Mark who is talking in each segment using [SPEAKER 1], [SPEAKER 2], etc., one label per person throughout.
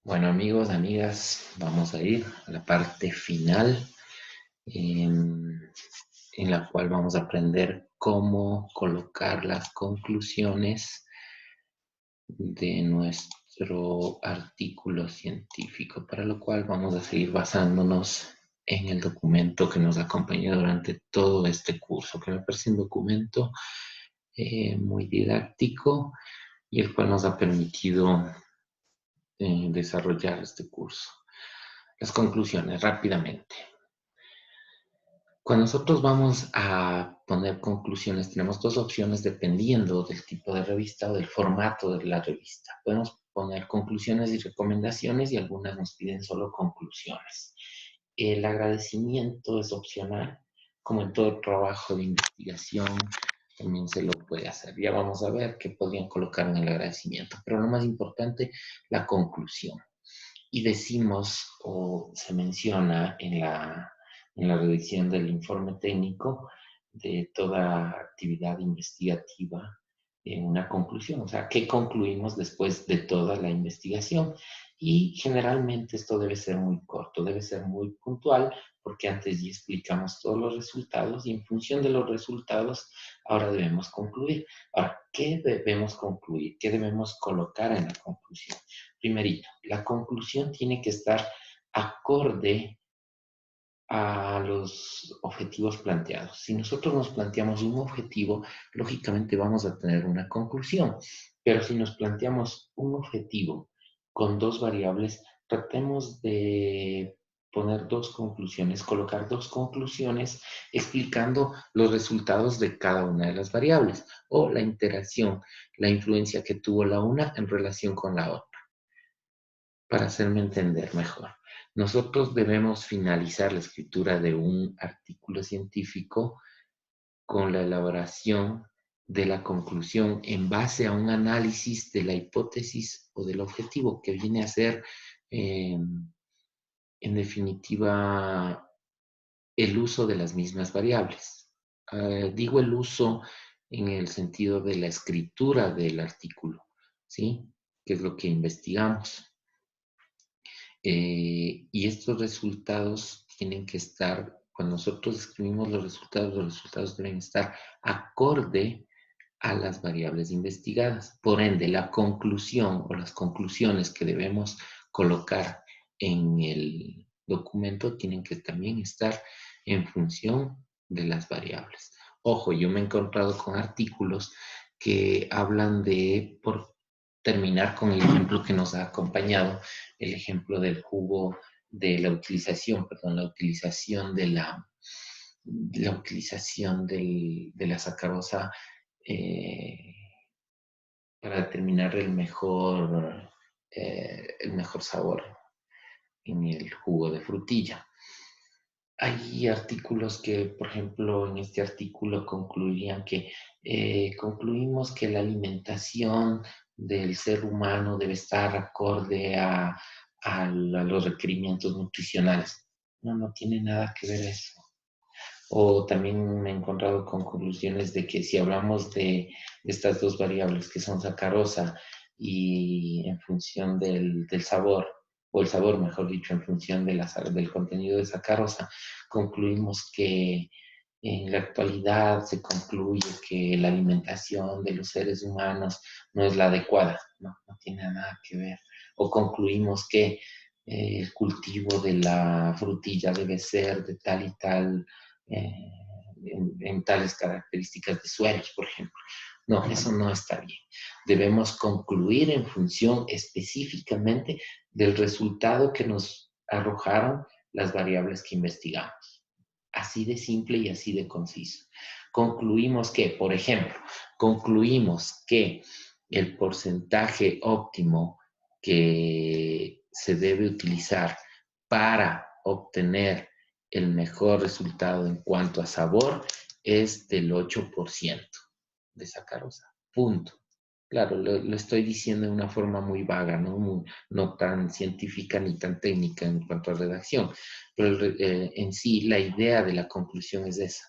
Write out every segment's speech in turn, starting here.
[SPEAKER 1] Bueno, amigos, amigas, vamos a ir a la parte final en la cual vamos a aprender cómo colocar las conclusiones de nuestro artículo científico, para lo cual vamos a seguir basándonos en el documento que nos acompaña durante todo este curso, que me parece un documento muy didáctico y el cual nos ha permitido desarrollar este curso. Las conclusiones, rápidamente. Cuando nosotros vamos a poner conclusiones, tenemos dos opciones dependiendo del tipo de revista o del formato de la revista. Podemos poner conclusiones y recomendaciones y algunas nos piden solo conclusiones. El agradecimiento es opcional, como en todo trabajo de investigación también se lo puede hacer. Ya vamos a ver qué podrían colocar en el agradecimiento, pero lo más importante, la conclusión. Y decimos o se menciona en la redacción del informe técnico de toda actividad investigativa en una conclusión, o sea, ¿qué concluimos después de toda la investigación? Y generalmente esto debe ser muy corto, debe ser muy puntual, porque antes ya explicamos todos los resultados y en función de los resultados ahora debemos concluir. Ahora, ¿qué debemos concluir? ¿Qué debemos colocar en la conclusión? Primerito, la conclusión tiene que estar acorde a los objetivos planteados. Si nosotros nos planteamos un objetivo, lógicamente vamos a tener una conclusión. Pero si nos planteamos un objetivo con dos variables, tratemos de poner dos conclusiones, colocar dos conclusiones explicando los resultados de cada una de las variables o la interacción, la influencia que tuvo la una en relación con la otra. Para hacerme entender mejor, nosotros debemos finalizar la escritura de un artículo científico con la elaboración de la conclusión en base a un análisis de la hipótesis o del objetivo, que viene a ser, en definitiva, el uso de las mismas variables. Digo el uso en el sentido de la escritura del artículo, ¿sí? Que es lo que investigamos. Y estos resultados tienen que estar, cuando nosotros escribimos los resultados deben estar acorde a las variables investigadas. Por ende, la conclusión o las conclusiones que debemos colocar en el documento tienen que también estar en función de las variables. Ojo, yo me he encontrado con artículos que hablan de, por terminar con el ejemplo que nos ha acompañado, el ejemplo del jugo, de la utilización, perdón, la utilización de la sacarosa eh, para determinar el mejor sabor en el jugo de frutilla. Hay artículos que, por ejemplo, en este artículo concluirían que concluimos que la alimentación del ser humano debe estar acorde a los requerimientos nutricionales. No, no tiene nada que ver eso. O también me he encontrado con conclusiones de que si hablamos de estas dos variables que son sacarosa y en función del sabor, o el sabor, mejor dicho, en función del contenido de sacarosa, concluimos que en la actualidad se concluye que la alimentación de los seres humanos no es la adecuada, no, no tiene nada que ver. O concluimos que el cultivo de la frutilla debe ser de tal y tal eh, en tales características de suelos, por ejemplo. No, eso no está bien. Debemos concluir en función específicamente del resultado que nos arrojaron las variables que investigamos. Así de simple y así de conciso. Concluimos que, por ejemplo, concluimos que el porcentaje óptimo que se debe utilizar para obtener el mejor resultado en cuanto a sabor es del 8% de sacarosa. Punto. Claro, lo estoy diciendo de una forma muy vaga, no tan científica ni tan técnica en cuanto a redacción, pero en sí la idea de la conclusión es esa,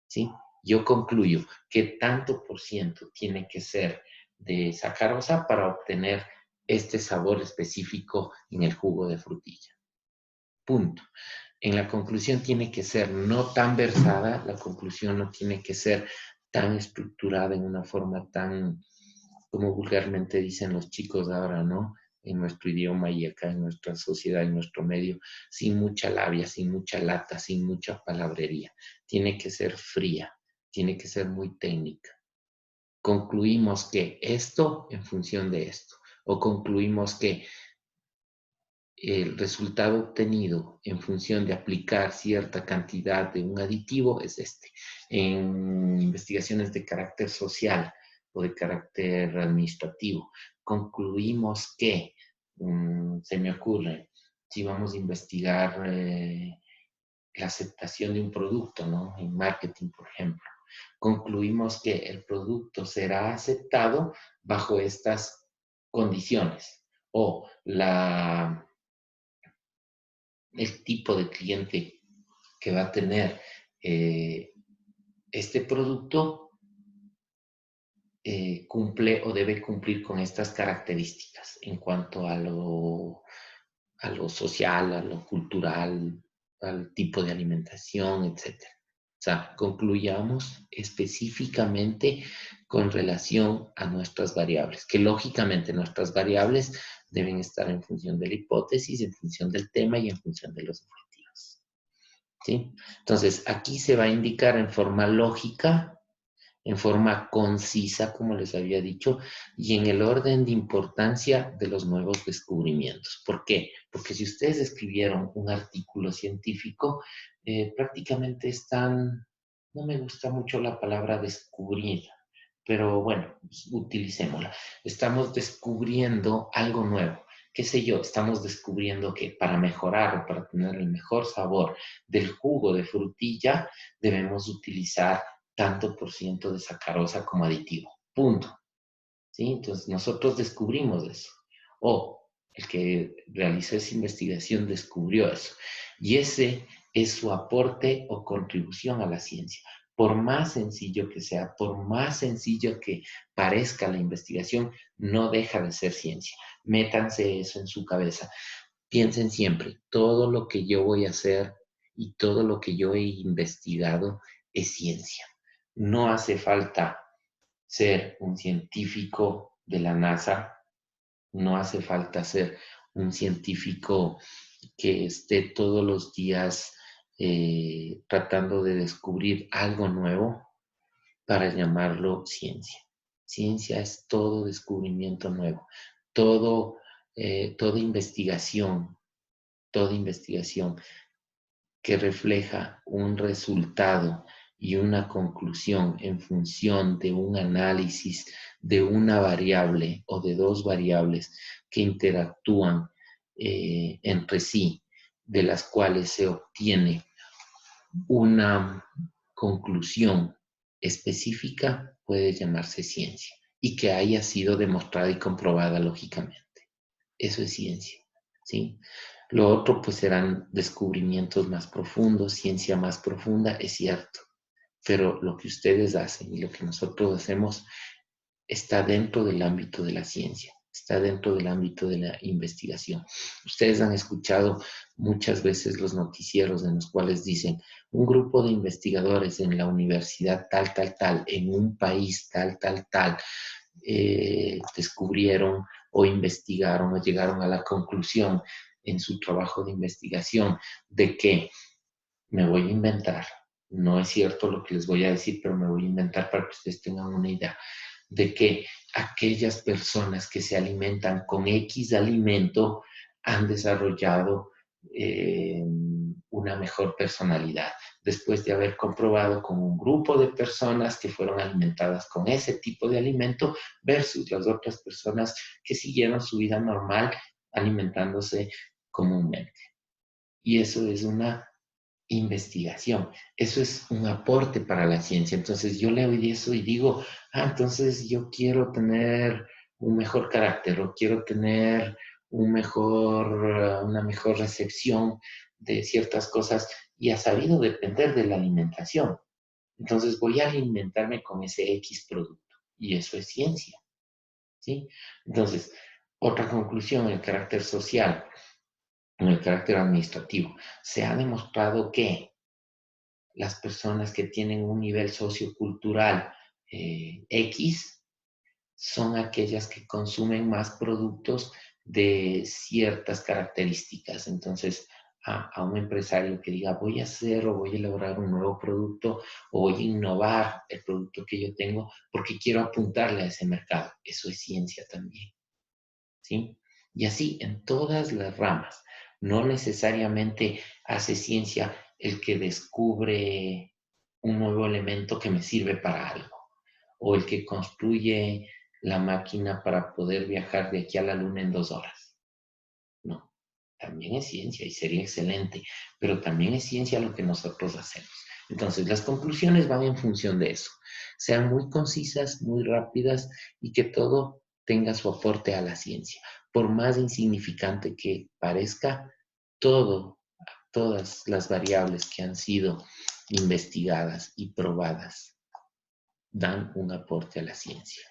[SPEAKER 1] ¿sí? Yo concluyo que tanto por ciento tiene que ser de sacarosa para obtener este sabor específico en el jugo de frutilla. Punto. En la conclusión tiene que ser no tan versada, la conclusión no tiene que ser tan estructurada en una forma tan, como vulgarmente dicen los chicos ahora, ¿no? En nuestro idioma y acá en nuestra sociedad, en nuestro medio, sin mucha labia, sin mucha lata, sin mucha palabrería. Tiene que ser fría, tiene que ser muy técnica. Concluimos que esto en función de esto, o concluimos que el resultado obtenido en función de aplicar cierta cantidad de un aditivo es este. En investigaciones de carácter social o de carácter administrativo, concluimos que, se me ocurre, si vamos a investigar la aceptación de un producto, ¿no? En marketing, por ejemplo, concluimos que el producto será aceptado bajo estas condiciones o el tipo de cliente que va a tener eh, este producto cumple o debe cumplir con estas características en cuanto a lo social, a lo cultural, al tipo de alimentación, etcétera. O sea, concluyamos específicamente con relación a nuestras variables, que lógicamente nuestras variables deben estar en función de la hipótesis, en función del tema y en función de los objetivos. ¿Sí? Entonces, aquí se va a indicar en forma lógica, en forma concisa, como les había dicho, y en el orden de importancia de los nuevos descubrimientos. ¿Por qué? Porque si ustedes escribieron un artículo científico, prácticamente están, no me gusta mucho la palabra descubrir, pero bueno, utilicémosla. Estamos descubriendo algo nuevo. ¿Qué sé yo? Estamos descubriendo que para mejorar o para tener el mejor sabor del jugo de frutilla, debemos utilizar tanto por ciento de sacarosa como aditivo. Punto. ¿Sí? Entonces nosotros descubrimos eso. O el que realizó esa investigación descubrió eso. Y ese es su aporte o contribución a la ciencia. Por más sencillo que sea, por más sencillo que parezca la investigación, no deja de ser ciencia. Métanse eso en su cabeza. Piensen siempre, todo lo que yo voy a hacer y todo lo que yo he investigado es ciencia. No hace falta ser un científico de la NASA, no hace falta ser un científico que esté todos los días tratando de descubrir algo nuevo para llamarlo ciencia. Ciencia es todo descubrimiento nuevo, todo, toda investigación, toda investigación que refleja un resultado y una conclusión en función de un análisis de una variable o de dos variables que interactúan entre sí, de las cuales se obtiene una conclusión específica, puede llamarse ciencia y que haya sido demostrada y comprobada lógicamente. Eso es ciencia, ¿sí? Lo otro, pues, serán descubrimientos más profundos, ciencia más profunda, es cierto. Pero lo que ustedes hacen y lo que nosotros hacemos está dentro del ámbito de la ciencia, está dentro del ámbito de la investigación. Ustedes han escuchado muchas veces los noticieros en los cuales dicen un grupo de investigadores en la universidad tal, tal, tal, en un país tal, tal, tal, descubrieron o investigaron o llegaron a la conclusión en su trabajo de investigación de que me voy a inventar. No es cierto lo que les voy a decir, pero me voy a inventar para que ustedes tengan una idea de que aquellas personas que se alimentan con X alimento han desarrollado una mejor personalidad, después de haber comprobado con un grupo de personas que fueron alimentadas con ese tipo de alimento versus las otras personas que siguieron su vida normal alimentándose comúnmente. Y eso es una investigación. Eso es un aporte para la ciencia. Entonces yo leo eso y digo, entonces yo quiero tener un mejor carácter o quiero tener una mejor recepción de ciertas cosas y ha sabido depender de la alimentación. Entonces voy a alimentarme con ese X producto y eso es ciencia, ¿sí? Entonces, Otra conclusión, el carácter social, el carácter administrativo. Se ha demostrado que las personas que tienen un nivel sociocultural X son aquellas que consumen más productos de ciertas características. Entonces, a un empresario que diga, voy a hacer o voy a elaborar un nuevo producto o voy a innovar el producto que yo tengo porque quiero apuntarle a ese mercado. Eso es ciencia también, ¿sí? Y así en todas las ramas. No necesariamente hace ciencia el que descubre un nuevo elemento que me sirve para algo, o el que construye la máquina para poder viajar de aquí a la luna en 2 horas. No, también es ciencia y sería excelente, pero también es ciencia lo que nosotros hacemos. Entonces, las conclusiones van en función de eso. Sean muy concisas, muy rápidas y que todo tenga su aporte a la ciencia. Por más insignificante que parezca, todo, todas las variables que han sido investigadas y probadas dan un aporte a la ciencia.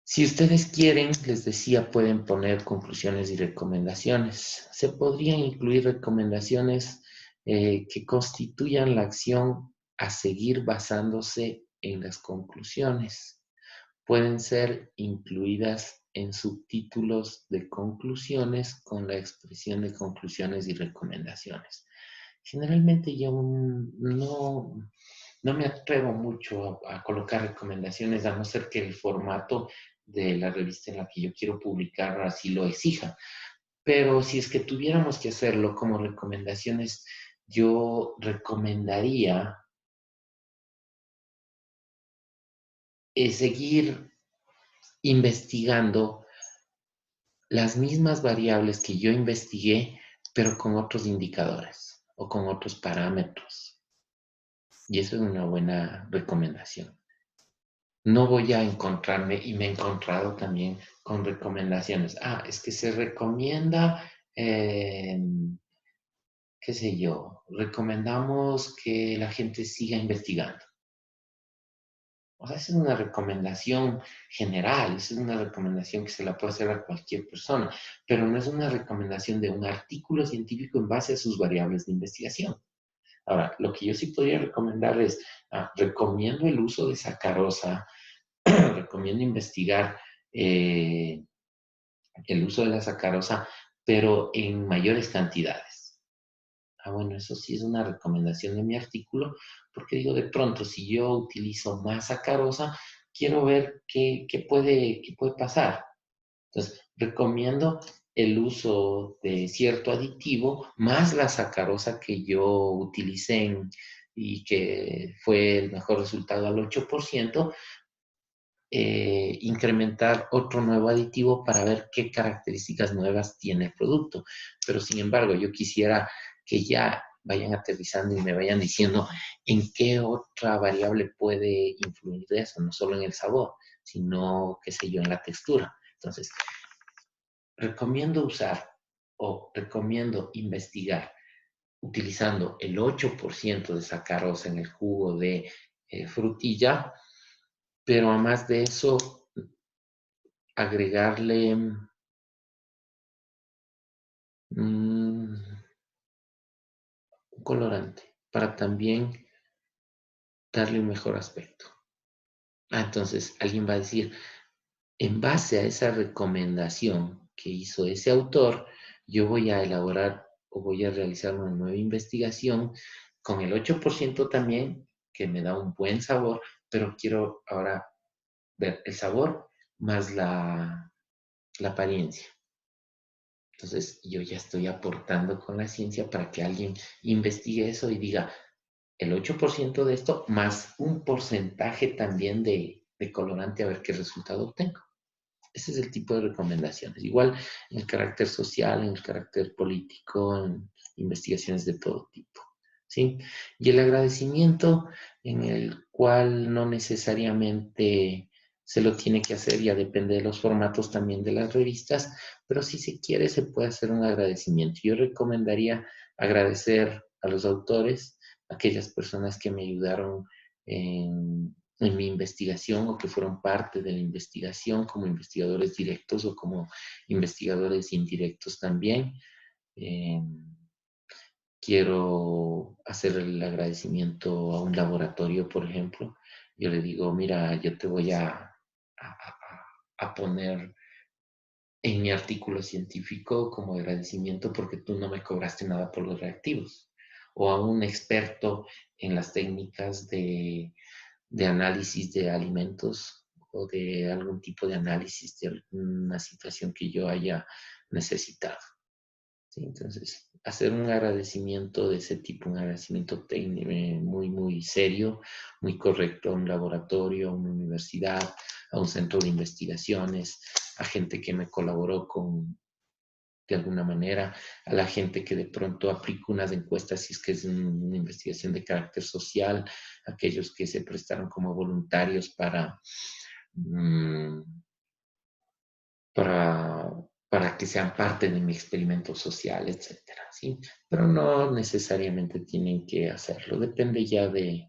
[SPEAKER 1] Si ustedes quieren, les decía, pueden poner conclusiones y recomendaciones. Se podrían incluir recomendaciones que constituyan la acción a seguir basándose en las conclusiones. Pueden ser incluidas en subtítulos de conclusiones con la expresión de conclusiones y recomendaciones. Generalmente yo no me atrevo mucho a colocar recomendaciones, a no ser que el formato de la revista en la que yo quiero publicar así lo exija. Pero si es que tuviéramos que hacerlo como recomendaciones, yo recomendaría seguir investigando las mismas variables que yo investigué, pero con otros indicadores o con otros parámetros. Y eso es una buena recomendación. No voy a encontrarme, y me he encontrado también con recomendaciones. Es que se recomienda, qué sé yo, recomendamos que la gente siga investigando. O sea, esa es una recomendación general, esa es una recomendación que se la puede hacer a cualquier persona, pero no es una recomendación de un artículo científico en base a sus variables de investigación. Ahora, lo que yo sí podría recomendar es, recomiendo el uso de sacarosa, recomiendo investigar eh, el uso de la sacarosa, pero en mayores cantidades. Bueno, eso sí es una recomendación de mi artículo, porque digo, de pronto, si yo utilizo más sacarosa, quiero ver qué puede pasar. Entonces, recomiendo el uso de cierto aditivo más la sacarosa que yo utilicé y que fue el mejor resultado al 8%, incrementar otro nuevo aditivo para ver qué características nuevas tiene el producto. Pero sin embargo, yo quisiera que ya vayan aterrizando y me vayan diciendo en qué otra variable puede influir eso, no solo en el sabor, sino, qué sé yo, en la textura. Entonces, recomiendo usar o recomiendo investigar utilizando el 8% de sacarosa en el jugo de frutilla, pero además de eso, agregarle un colorante para también darle un mejor aspecto. Entonces alguien va a decir, en base a esa recomendación que hizo ese autor, yo voy a elaborar o voy a realizar una nueva investigación con el 8% también, que me da un buen sabor, pero quiero ahora ver el sabor más la apariencia. Entonces, yo ya estoy aportando con la ciencia para que alguien investigue eso y diga el 8% de esto más un porcentaje también de colorante a ver qué resultado obtengo. Ese es el tipo de recomendaciones. Igual en el carácter social, en el carácter político, en investigaciones de todo tipo. ¿Sí? Y el agradecimiento en el cual no necesariamente se lo tiene que hacer, ya depende de los formatos también de las revistas, pero si se quiere se puede hacer un agradecimiento. Yo recomendaría agradecer a los autores, a aquellas personas que me ayudaron en en mi investigación o que fueron parte de la investigación como investigadores directos o como investigadores indirectos también. Eh, Quiero hacer el agradecimiento a un laboratorio, por ejemplo. Yo le digo, mira, yo te voy a poner en mi artículo científico como agradecimiento porque tú no me cobraste nada por los reactivos. O a un experto en las técnicas de análisis de alimentos o de algún tipo de análisis de una situación que yo haya necesitado. ¿Sí? Entonces, hacer un agradecimiento de ese tipo, un agradecimiento técnico muy, muy serio, muy correcto a un laboratorio, a una universidad, a un centro de investigaciones, a gente que me colaboró de alguna manera, a la gente que de pronto aplica unas encuestas, si es que es una investigación de carácter social, aquellos que se prestaron como voluntarios mm, para, para que sean parte de mi experimento social, etcétera, ¿sí? Pero no necesariamente tienen que hacerlo, depende ya de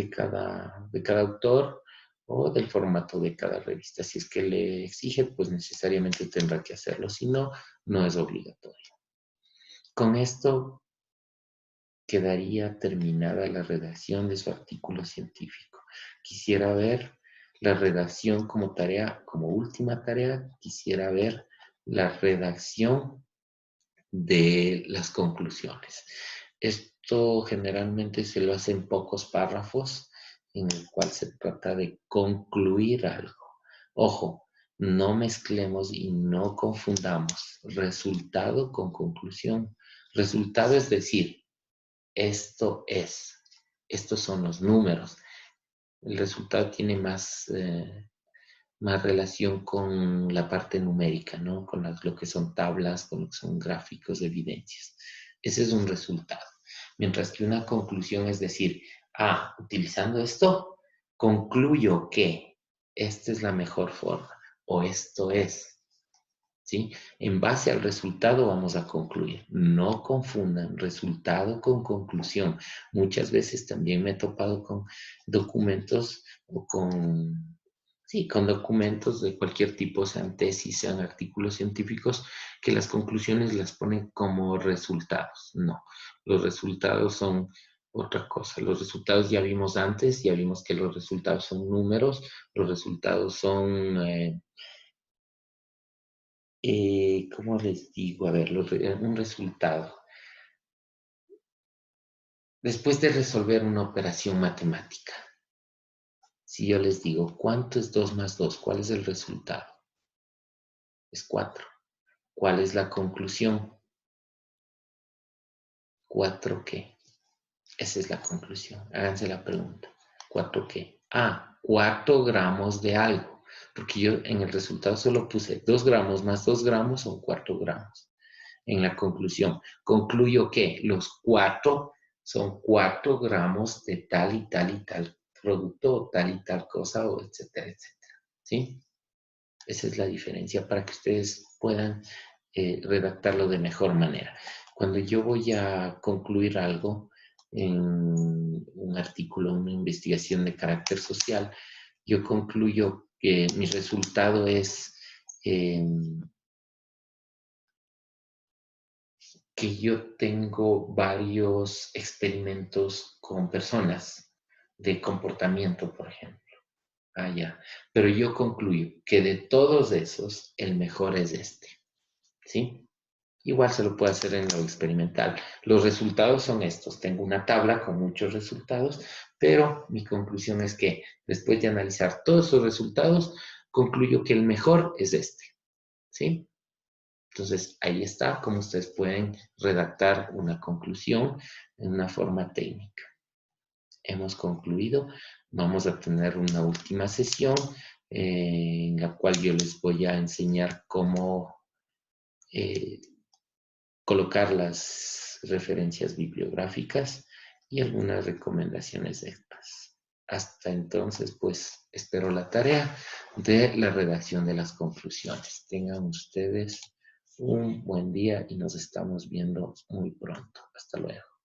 [SPEAKER 1] cada autor o del formato de cada revista. Si es que le exige, pues necesariamente tendrá que hacerlo, si no, no es obligatorio. Con esto quedaría terminada la redacción de su artículo científico. Quisiera ver la redacción como tarea, como última tarea, quisiera ver la redacción de las conclusiones. Esto generalmente se lo hace en pocos párrafos, en el cual se trata de concluir algo. Ojo, no mezclemos y no confundamos resultado con conclusión. Resultado es decir, esto es, estos son los números. El resultado tiene más relación con la parte numérica, ¿no? Con lo que son tablas, con lo que son gráficos de evidencias. Ese es un resultado. Mientras que una conclusión es decir, utilizando esto, concluyo que esta es la mejor forma o esto es. ¿Sí? En base al resultado vamos a concluir. No confundan resultado con conclusión. Muchas veces también me he topado con documentos o sí, con documentos de cualquier tipo, sean tesis, sean artículos científicos, que las conclusiones las ponen como resultados. No, los resultados son otra cosa. Los resultados ya vimos antes, ya vimos que los resultados son números, los resultados son... ¿cómo les digo? A ver, un resultado. Después de resolver una operación matemática, si yo les digo, ¿cuánto es 2 más 2? ¿Cuál es el resultado? Es 4. ¿Cuál es la conclusión? 4 qué. Esa es la conclusión. Háganse la pregunta. ¿4 qué? 4 gramos de algo. Porque yo en el resultado solo puse 2 gramos más 2 gramos son 4 gramos. En la conclusión, concluyo que los 4 son 4 gramos de tal y tal producto o tal y tal cosa, o etcétera, etcétera. ¿Sí? Esa es la diferencia para que ustedes puedan redactarlo de mejor manera. Cuando yo voy a concluir algo en un artículo, una investigación de carácter social, yo concluyo que mi resultado es que yo tengo varios experimentos con personas de comportamiento, por ejemplo. Ya. Pero yo concluyo que de todos esos, el mejor es este. ¿Sí? Igual se lo puede hacer en lo experimental. Los resultados son estos. Tengo una tabla con muchos resultados, pero mi conclusión es que después de analizar todos esos resultados, concluyo que el mejor es este. ¿Sí? Entonces, ahí está cómo ustedes pueden redactar una conclusión en una forma técnica. Hemos concluido. Vamos a tener una última sesión en la cual yo les voy a enseñar cómo eh, colocar las referencias bibliográficas y algunas recomendaciones extras. Hasta entonces, pues, espero la tarea de la redacción de las conclusiones. Tengan ustedes un buen día y nos estamos viendo muy pronto. Hasta luego.